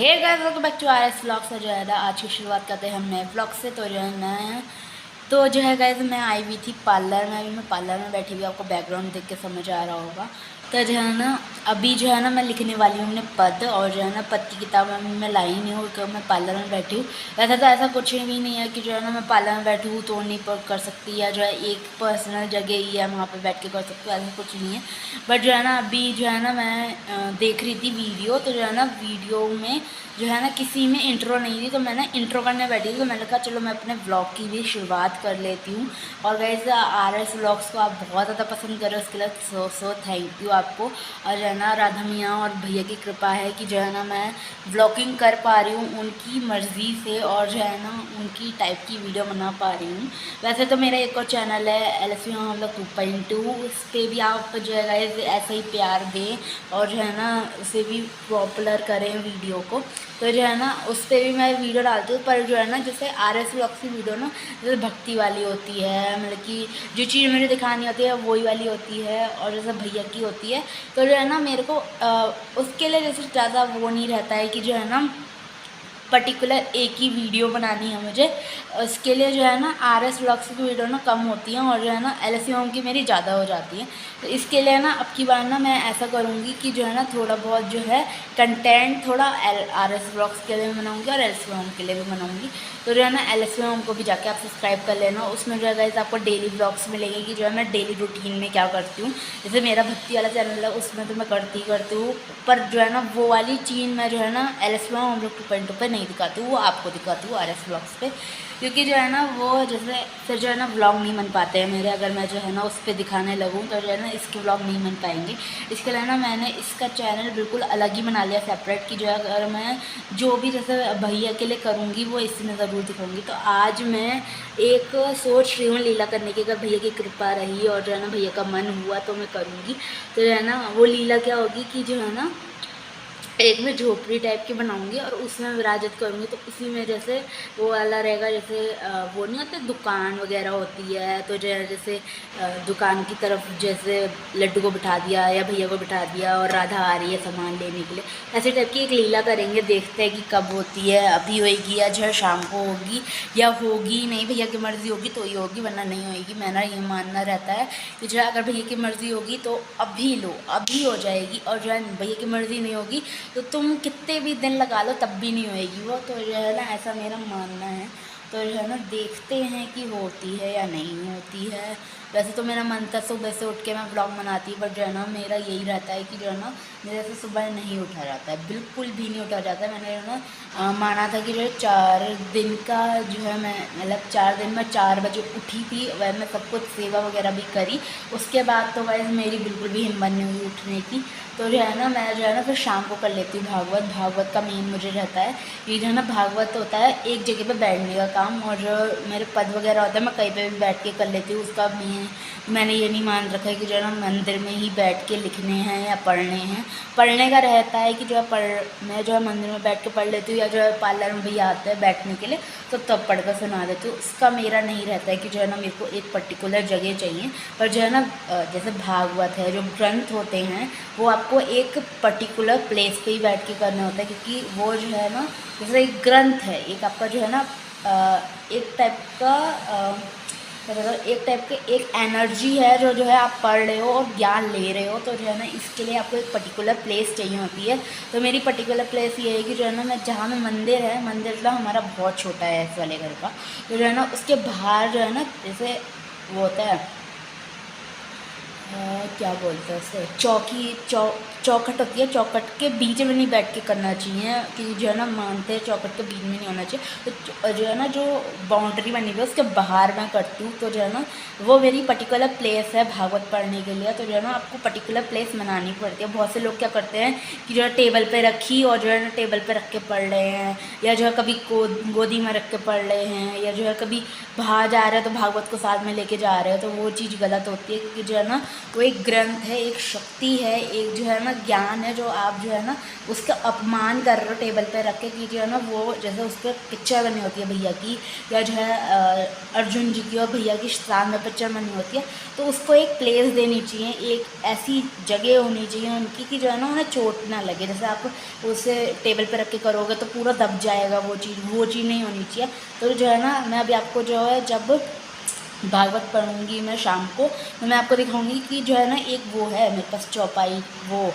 Hey guys, welcome back to R S vlog. से जो है ना आज की शुरुआत करते हैं हम नए व्लॉग से। तो जो है ना तो जो है गाइस, मैं आई हुई थी पार्लर में। अभी मैं पार्लर में बैठी हुई, आपको बैकग्राउंड देख के समझ आ रहा होगा। तो जो है ना अभी जो है ना मैं लिखने वाली हूँ अपने पद, और जो है ना पद की किताब मैं लाई नहीं हूँ क्योंकि मैं पार्लर में बैठी हूँ। वैसे तो ऐसा कुछ भी नहीं है कि जो है ना मैं पार्लर में बैठी हूँ तो नहीं कर सकती, या जो है एक पर्सनल जगह ही है वहाँ पे बैठ के कर सकती हूँ, ऐसा कुछ नहीं है। बट जो है ना अभी जो है ना मैं देख रही थी वीडियो, तो जो है ना वीडियो में जो है ना किसी में इंट्रो नहीं थी, तो मैंने इंट्रो करने बैठी थी। तो मैंने कहा चलो मैं अपने व्लॉग की भी शुरुआत कर लेती हूँ। और गाइस, आर एस व्लॉग्स को आप बहुत ज़्यादा पसंद कर रहे हो, उसके लिए सो थैंक यू आपको। और जो है ना राधा मियाँ और भैया की कृपा है कि जो है ना मैं व्लॉगिंग कर पा रही हूँ उनकी मर्ज़ी से, और जो है ना उनकी टाइप की वीडियो बना पा रही हूँ। वैसे तो मेरा एक और चैनल है LSV हम लोग 2.2, उस पर भी आप जो है गाइस ऐसा ही प्यार दें और जो है ना उसे भी पॉपुलर करें वीडियो को। तो जो है ना उस पर भी मैं वीडियो डालती हूँ, पर जो है ना जैसे आर एस व्लॉग्स की वीडियो ना जैसे भक्ति वाली होती है, मतलब कि जो चीज़ मुझे दिखानी होती है वही वाली होती है, और जैसे भैया की होती है। तो जो है ना मेरे को उसके लिए जैसे ज़्यादा वो नहीं रहता है कि जो है ना पर्टिकुलर एक ही वीडियो बनानी है मुझे। उसके लिए जो है ना आर एस व्लॉग्स की वीडियो ना कम होती हैं, और जो है ना LSV होम की मेरी ज़्यादा हो जाती है। तो इसके लिए ना अब की बार ना मैं ऐसा करूँगी कि जो है ना थोड़ा बहुत जो है कंटेंट थोड़ा आर एस व्लॉग्स के लिए भी बनाऊँगी और LSV होम के लिए भी बनाऊँगी। तो जो है ना LSV होम को भी जाके आप सब्सक्राइब कर लेना। उसमें जो है गाइस आपको डेली व्लॉग्स मिलेंगे कि जो है मैं डेली रूटीन में क्या करती हूँ। जैसे मेरा भक्ति वाला चैनल है उसमें तो मैं करती हूँ, पर जो है ना वो वाली चीज़ मैं जो है ना LSV होम लोग 2.2 पे नहीं दिखाती हूँ, वो आपको दिखाती हूँ आर एस व्लॉग्स पे। क्योंकि जो है ना वो जैसे फिर जो है ना व्लॉग नहीं बन पाते हैं मेरे, अगर मैं जो है ना उस पर दिखाने लगूँ तो जो है ना इसके व्लॉग नहीं बन पाएंगे। इसके लिए ना मैंने इसका चैनल बिल्कुल अलग ही बना लिया सेपरेट, कि जो है अगर मैं जो भी जैसे भैया के लिए करूँगी वो इसमें ज़रूर दिखाऊँगी। तो आज मैं एक सोच रही हूँ लीला करने की, अगर भैया की कृपा रही और जो है ना भैया का मन हुआ तो मैं करूँगी। तो जो है ना वो लीला क्या होगी कि जो है ना एक मैं झोपड़ी टाइप की बनाऊंगी और उसमें विराजित करूँगी। तो उसी में जैसे वो वाला रहेगा, जैसे वो नहीं होते दुकान वगैरह होती है, तो जो है जैसे दुकान की तरफ जैसे लड्डू को बिठा दिया या भैया को बिठा दिया और राधा आ रही है सामान लेने के लिए, ऐसे टाइप की एक लीला करेंगे। देखते हैं कि कब होती है, अभी होएगी या जो है शाम को होगी, या होगी नहीं, भैया की मर्ज़ी होगी तो ही होगी वरना नहीं होएगी। मेरा ये मानना रहता है कि जो है अगर भैया की मर्ज़ी होगी तो अभी लो, अभी हो जाएगी, और जो है भैया की मर्ज़ी नहीं होगी तो तुम कितने भी दिन लगा लो तब भी नहीं होएगी वो। तो जो है ना ऐसा मेरा मानना है। तो जो है ना देखते हैं कि होती है या नहीं होती है। वैसे तो मेरा मन था सुबह से उठ के मैं ब्लॉग बनाती, बट जो है ना मेरा यही रहता है कि जो है ना मेरे से सुबह नहीं उठा जाता है, बिल्कुल भी नहीं उठा जाता है। मैंने जो है ना माना था कि जो है 4 दिन का जो है मैं मतलब 4 दिन में 4 बजे उठी थी, वह मैं सब कुछ सेवा वगैरह भी करी। उसके बाद तो वैसे मेरी बिल्कुल भी हिम्मत नहीं हुई उठने की। तो जो है ना मैं जो है ना फिर शाम को कर लेती हूँ भागवत का मेन मुझे रहता है। ये जो है ना भागवत होता है एक जगह पे बैठने का काम, और जो मेरे पद वगैरह होता है मैं कहीं पे भी बैठ के कर लेती हूँ। उसका मैंने ये नहीं मान रखा है कि जो है ना मंदिर में ही बैठ के लिखने हैं या पढ़ने हैं। पढ़ने का रहता है कि जो है मैं जो है मंदिर में बैठ के पढ़ लेती हूँ, या जो है पार्लर में भी आते हैं बैठने के लिए तो तब पढ़ कर सुना देती हूँ। उसका मेरा नहीं रहता है कि जो है ना मेरे को एक पर्टिकुलर जगह चाहिए। पर जो है ना जैसे भागवत है, जो ग्रंथ होते हैं वो आपको एक पर्टिकुलर प्लेस पे ही बैठ के करना होता है, क्योंकि वो जो है ना जैसे एक ग्रंथ है, एक आपका जो है ना एक टाइप का एक टाइप के एक एनर्जी है जो है आप पढ़ रहे हो और ज्ञान ले रहे हो। तो जो है ना इसके लिए आपको एक पर्टिकुलर प्लेस चाहिए होती है। तो मेरी पर्टिकुलर प्लेस ये है कि जो है ना मैं जहाँ में मंदिर है, मंदिर जो हमारा बहुत छोटा है इस वाले घर का, तो जो है ना उसके बाहर जो है ना जैसे वो होता है क्या बोलते हैं उसे, चौखट होती है। चौखट के बीच में नहीं बैठ के करना चाहिए, कि जो है ना मानते हैं चौखट के बीच में नहीं होना चाहिए। तो जो है ना जो बाउंड्री बनी हुई है उसके बाहर मैं करती हूँ। तो जो है ना वो मेरी पर्टिकुलर प्लेस है भागवत पढ़ने के लिए। तो जो है ना आपको पर्टिकुलर प्लेस बनानी पड़ती है। बहुत से लोग क्या करते हैं कि जो है टेबल पे रखी और जो है ना टेबल पे रख के पढ़ रहे हैं, या जो है कभी गोदी में रख के पढ़ रहे हैं, या जो है कभी बाहर जा रहे हैं तो भागवत को साथ में लेके जा रहे हैं। तो वो चीज़ गलत होती है, क्योंकि जो है ना वो एक एक ग्रंथ है, एक शक्ति है, एक जो है ना ज्ञान है, जो आप जो है ना उसका अपमान कर रहे हो टेबल पे रख के, कि जो है ना वो जैसे उस पर पिक्चर बनी होती है भैया की, या जो है अर्जुन जी की और भैया की साथ में पिक्चर बनी होती है, तो उसको एक प्लेस देनी चाहिए, एक ऐसी जगह होनी चाहिए उनकी कि जो है ना उन्हें चोट ना लगे। जैसे आप उसे टेबल पे रख के करोगे तो पूरा दब जाएगा वो चीज़ नहीं होनी चाहिए। तो जो है ना मैं अभी आपको जो है जब भागवत पढ़ूंगी मैं शाम को, तो मैं आपको दिखाऊंगी कि जो है ना एक वो है मेरे पास चौपाई वो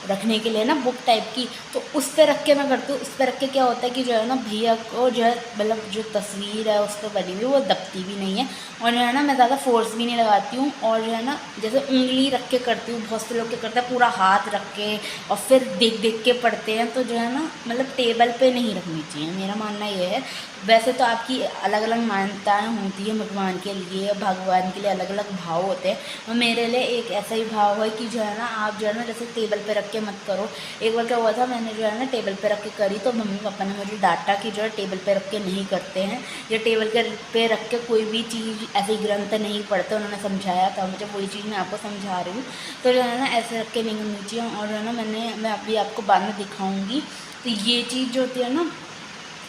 रखने के लिए ना बुक टाइप की, तो उस पर रख के मैं करती हूँ। उस पर रख के क्या होता है कि जो है ना भैया को जो है मतलब जो तस्वीर है उस पर बनी हुई वो दबती भी नहीं है, और जो है ना मैं ज़्यादा फोर्स भी नहीं लगाती हूँ। और जो है ना जैसे उंगली रख के करती हूँ, बहुत से लोग क्या करते हैं पूरा हाथ रख के और फिर देख देख के पढ़ते हैं, तो जो है ना मतलब टेबल पे नहीं रखनी चाहिए, मेरा मानना ये है। वैसे तो आपकी अलग अलग मान्यताएँ होती है भगवान के लिए, भगवान के लिए अलग अलग भाव होते हैं, और मेरे लिए एक ऐसा ही भाव है कि जो है ना आप जो है ना जैसे टेबल पे रख के मत करो। एक बार क्या हुआ था, मैंने जो है ना टेबल पे रख के करी तो मम्मी पापा ने मुझे डांटा कि जो है टेबल पे रख के नहीं करते हैं, या टेबल के पे रख के कोई भी चीज़ ऐसी ग्रंथ नहीं पढ़ते। उन्होंने समझाया था मुझे, वही चीज़ मैं आपको समझा रही हूँ। तो जो है ना ऐसे रख के नहीं करनी चाहिए। और जो है ना मैं अभी आपको बाद में दिखाऊँगी, तो ये चीज़ जो होती है ना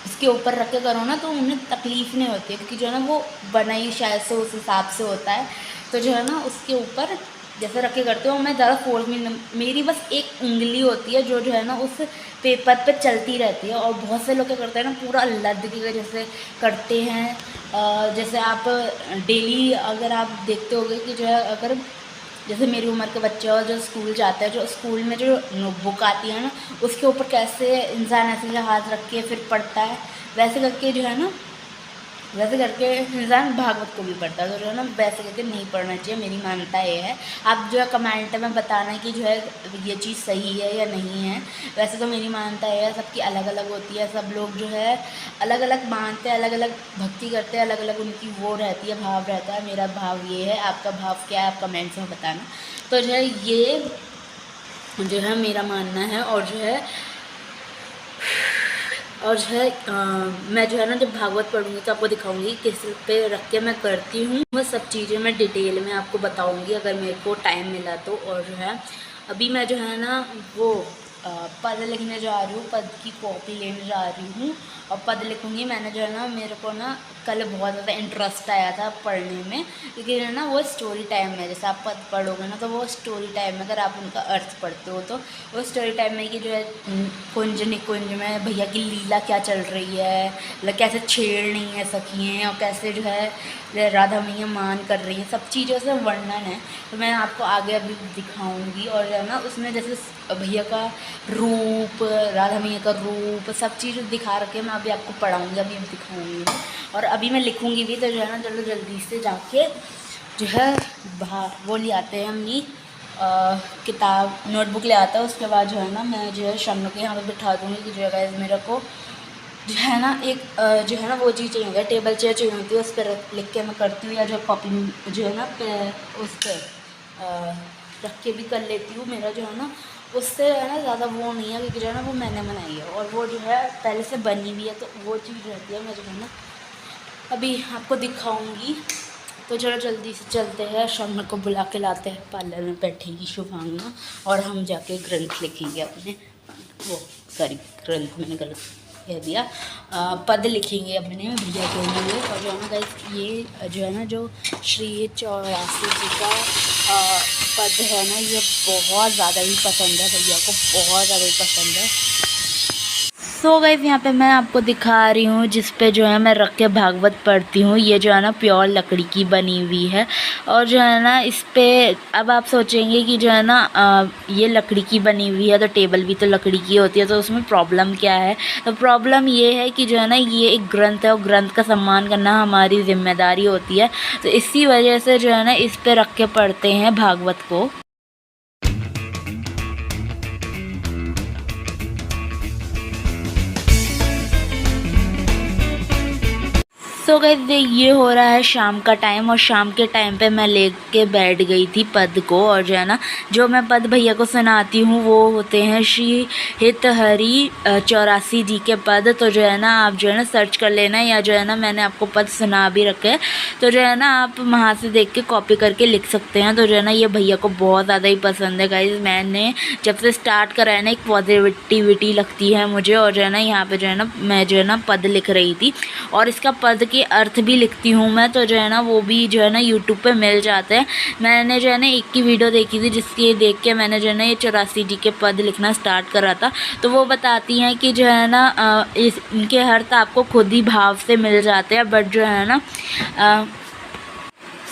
इसके ऊपर रख के करो ना तो उन्हें तकलीफ़ नहीं होती है, क्योंकि जो है ना वो बना ही शायद से उस हिसाब से होता है। तो जो है ना उसके ऊपर जैसे रख के करते हो, मैं ज़्यादा फोर्स में, मेरी बस एक उंगली होती है जो है ना उस पेपर पे चलती रहती है। और बहुत से लोग क्या करते हैं ना पूरा लद के जैसे करते हैं। जैसे आप डेली अगर आप देखते होगे कि जो है अगर जैसे मेरी उम्र के बच्चे और जो स्कूल जाते हैं, जो स्कूल में जो नोटबुक आती है ना उसके ऊपर कैसे इंसान ऐसे हाथ रख के फिर पढ़ता है, वैसे करके जो है ना वैसे करके इंसान भागवत को भी पढ़ता है। तो जो है ना वैसे करके नहीं पढ़ना चाहिए, मेरी मान्यता ये है। आप जो है कमेंट में बताना कि जो है ये चीज़ सही है या नहीं है। वैसे तो मेरी मान्यता ये है, सबकी अलग अलग होती है, सब लोग जो है अलग अलग मानते हैं, अलग अलग भक्ति करते हैं, अलग अलग उनकी वो रहती है, भाव रहता है। मेरा भाव ये है, आपका भाव क्या है आप कमेंट्स में बताना। तो जो है ये जो है मेरा मानना है। और जो है मैं जो है ना जब भागवत पढ़ूंगी तो आपको दिखाऊंगी किस पे रख के मैं करती हूँ। वो सब चीज़ें मैं डिटेल में आपको बताऊंगी अगर मेरे को टाइम मिला तो। और जो है अभी मैं जो है ना वो पद लिखने जा रही हूँ, पद की कॉपी लेने जा रही हूँ और पद लिखूँगी। मैंने जो है ना मेरे को ना कल बहुत ज़्यादा इंटरेस्ट आया था पढ़ने में, क्योंकि जो है ना वो स्टोरी टाइम में, जैसे आप पद पढ़ोगे ना तो वो स्टोरी टाइम में अगर आप उनका अर्थ पढ़ते हो तो वो स्टोरी टाइम में कि जो है कुंज निकुंज में भैया की लीला क्या चल रही है, मतलब कैसे छेड़ रही हैं सखियाँ और कैसे जो है राधा मैया मान कर रही हैं, सब चीज़ों से वर्णन है। तो मैं आपको आगे अभी दिखाऊंगी। और जो है ना उसमें जैसे भैया का रूप, राधा मैया का रूप, सब चीज़ दिखा रखे मैं अभी आपको पढ़ाऊँगी, अभी दिखाऊँगी और अभी मैं लिखूँगी भी। तो जो है ना चलो जल्दी से जाके जो है वो ले आते हैं हम ये किताब नोटबुक ले आता है। उसके बाद जो है ना मैं जो है शम्नु के यहाँ पे बिठा दूँगी कि जो है गाइस मेरे को जो है ना एक जो है ना वो चीज़ चाहिए होती है, टेबल चेयर चाहिए होती है, उस पर लिख के मैं करती हूँ, या जो कॉपी जो है ना उस पर रख के भी कर लेती हूँ। मेरा जो है ना उससे है ना ज़्यादा वो नहीं है, क्योंकि जो है ना वो मैंने बनाई है और वो जो है पहले से बनी हुई है, तो वो चीज़ रहती है। मैं जो है ना अभी आपको दिखाऊंगी। तो चलो जल्दी से चलते हैं, शम्नु को बुला के लाते हैं, पार्लर में बैठेगी शुभांगना और हम जाके ग्रंथ लिखेंगे अपने, वो सॉरी ग्रंथ मैंने गलत कह दिया, पद लिखेंगे अपने भैया के लिए। और जो है ना गाइस ये जो है ना जो श्री 84 जी का पद है ना, ये बहुत ज़्यादा ही पसंद है भैया को, बहुत ज़्यादा ही पसंद है। सो गाइस यहाँ पे मैं आपको दिखा रही हूँ जिस पे जो है मैं रख के भागवत पढ़ती हूँ। ये जो है ना प्योर लकड़ी की बनी हुई है और जो है ना इस पे अब आप सोचेंगे कि जो है ना ये लकड़ी की बनी हुई है तो टेबल भी तो लकड़ी की होती है, तो उसमें प्रॉब्लम क्या है। तो प्रॉब्लम ये है कि जो है ना ये एक ग्रंथ है और ग्रंथ का सम्मान करना हमारी जिम्मेदारी होती है। तो इसी वजह से जो है ना इस पे रख के पढ़ते हैं भागवत को। सो गाइस ये हो रहा है शाम का टाइम, और शाम के टाइम पे मैं लेके बैठ गई थी पद को। और जो है ना, जो मैं पद भैया को सुनाती हूँ वो होते हैं श्री हित हरि 84 जी के पद। तो जो है ना, आप जो है ना सर्च कर लेना, या जो है ना मैंने आपको पद सुना भी रखे हैं, तो जो है ना आप वहाँ से देख के कॉपी करके लिख सकते हैं। तो जो है ना ये भैया को बहुत ज़्यादा ही पसंद है गाइस। मैंने जब से स्टार्ट करा है ना, एक पॉजिटिविटी लगती है मुझे। और जो है ना यहाँ पे जो है ना मैं जो है ना पद लिख रही थी, और इसका पद के अर्थ भी लिखती हूँ मैं। तो जो है ना वो भी जो है ना यूट्यूब पे मिल जाते हैं। मैंने जो है ना एक की वीडियो देखी थी, जिसके देख के मैंने जो है ना ये 84 जी के पद लिखना स्टार्ट करा था। तो वो बताती हैं कि जो है ना इनके अर्थ आपको खुद ही भाव से मिल जाते हैं। बट जो है ना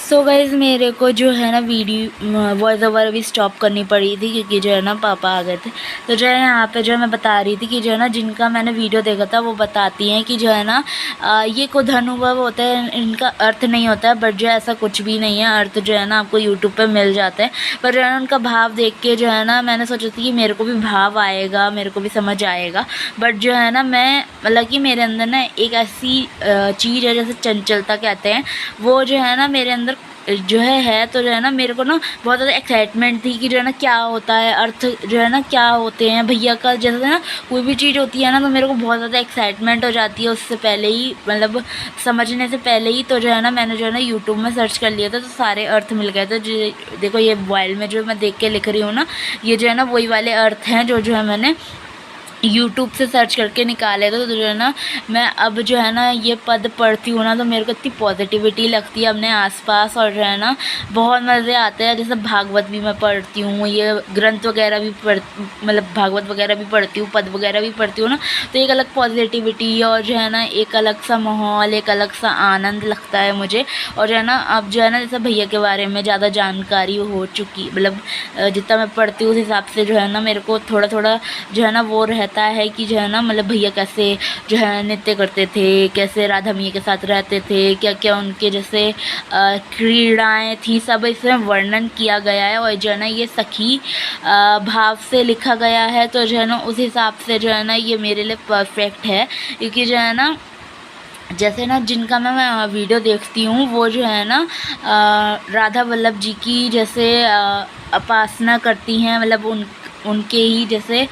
सो गाइज़ मेरे को जो है ना वीडियो वॉइस ओवर अभी स्टॉप करनी पड़ी थी, क्योंकि जो है ना पापा आ गए थे। तो जो है यहाँ पे जो मैं बता रही थी कि जो है ना जिनका मैंने वीडियो देखा था वो बताती हैं कि जो है ना ये खुद अनुभव होता है, इनका अर्थ नहीं होता है। बट जो है ऐसा कुछ भी नहीं है, अर्थ जो है ना आपको यूट्यूब पर मिल जाता है। पर जो है ना उनका भाव देख के जो है ना मैंने सोचा थी कि मेरे को भी भाव आएगा, मेरे को भी समझ आएगा। बट जो है ना मैं मतलब कि मेरे अंदर ना एक ऐसी चीज़ है, जैसे चंचलता कहते हैं, वो जो है ना मेरे अंदर जो है। तो जो है ना मेरे को ना बहुत ज़्यादा एक्साइटमेंट थी कि जो है ना क्या होता है अर्थ, जो है ना क्या होते हैं भैया का। जैसे ना कोई भी चीज़ होती है ना, तो मेरे को बहुत ज़्यादा एक्साइटमेंट हो जाती है उससे पहले ही, मतलब समझने से पहले ही। तो जो है ना मैंने जो है ना यूट्यूब में सर्च कर लिया था, तो सारे अर्थ मिल गए थे। जो देखो ये मोबाइल में जो मैं देख के लिख रही हूँ ना, ये जो है ना वही वाले अर्थ हैं जो है मैंने यूट्यूब से सर्च करके निकाले थे। तो जो है ना मैं अब जो है ना ये पद पढ़ती हूँ ना, तो मेरे को इतनी पॉजिटिविटी लगती है अपने आसपास। और जो है ना बहुत मज़े आते हैं। जैसे भागवत भी मैं पढ़ती हूँ, ये ग्रंथ वगैरह भी मतलब भागवत वगैरह भी पढ़ती हूँ, पद वगैरह भी पढ़ती हूँ ना, तो एक अलग पॉजिटिविटी और जो है ना एक अलग सा माहौल, एक अलग सा आनंद लगता है मुझे। और जो है ना अब जो है ना जैसे भैया के बारे में ज़्यादा जानकारी हो चुकी, मतलब जितना मैं पढ़ती हूँ उस हिसाब से जो है ना मेरे को थोड़ा थोड़ा जो है ना वो रहता है कि जो है ना मतलब भैया कैसे जो है नृत्य करते थे, कैसे राधा मैया के साथ रहते थे, क्या क्या उनके जैसे क्रीड़ाएँ थी, सब इसमें वर्णन किया गया है। और जो है ना ये सखी भाव से लिखा गया है। तो जो है ना उस हिसाब से जो है ना ये मेरे लिए परफेक्ट है, क्योंकि जो है ना जैसे ना जिनका मैं वीडियो देखती हूँ वो जो है ना राधा वल्लभ जी की जैसे उपासना करती हैं, मतलब उनके ही जैसे।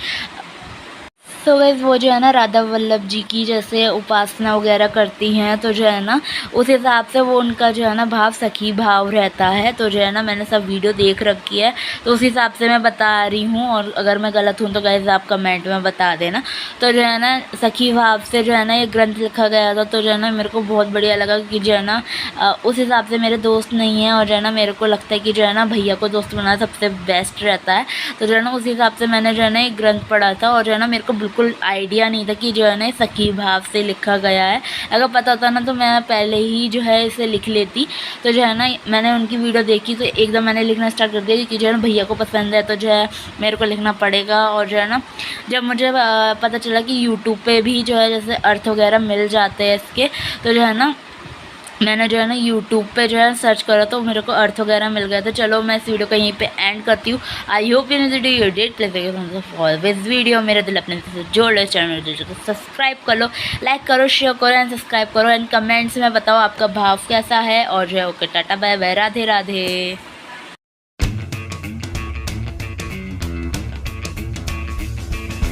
तो गाइस वो जो है ना राधा वल्लभ जी की जैसे उपासना वगैरह करती हैं। तो जो है ना उस हिसाब से वो उनका जो है ना भाव सखी भाव रहता है। तो जो है ना मैंने सब वीडियो देख रखी है, तो उस हिसाब से मैं बता रही हूँ। और अगर मैं गलत हूँ तो गाइस आप कमेंट में बता देना। तो जो है ना सखी भाव से जो है ना ये ग्रंथ लिखा गया था। तो जो है ना मेरे को बहुत बढ़िया लगा कि जो है ना उस हिसाब से मेरे दोस्त नहीं हैं, और जो है ना मेरे को लगता है कि जो है ना भैया को दोस्त बनाना सबसे बेस्ट रहता है। तो जो है ना उस हिसाब से मैंने जो है ना एक ग्रंथ पढ़ा था, और जो है ना मेरे को बिल्कुल आइडिया नहीं था कि जो है ना सखी भाव से लिखा गया है। अगर पता होता ना तो मैं पहले ही जो है इसे लिख लेती। तो जो है ना मैंने उनकी वीडियो देखी तो एकदम मैंने लिखना स्टार्ट कर दिया, क्योंकि जो है ना भैया को पसंद है, तो जो है मेरे को लिखना पड़ेगा। और जो है ना जब मुझे पता चला कि यूट्यूब पे भी जो है जैसे अर्थ वगैरह मिल जाते हैं इसके, तो जो है ना मैंने जो है ना यूट्यूब पे जो है सर्च करा तो मेरे को अर्थ वगैरह मिल गया था। चलो मैं इस वीडियो को यहीं पे एंड करती हूँ। I hope in video you did please always video मेरे दिल अपने से जोड़ लो, चैनल को सब्सक्राइब कर लो, लाइक करो, शेयर करो एंड सब्सक्राइब करो, एंड कमेंट्स में बताओ आपका भाव कैसा है। और जो है okay tata bye bye, Radhe Radhe.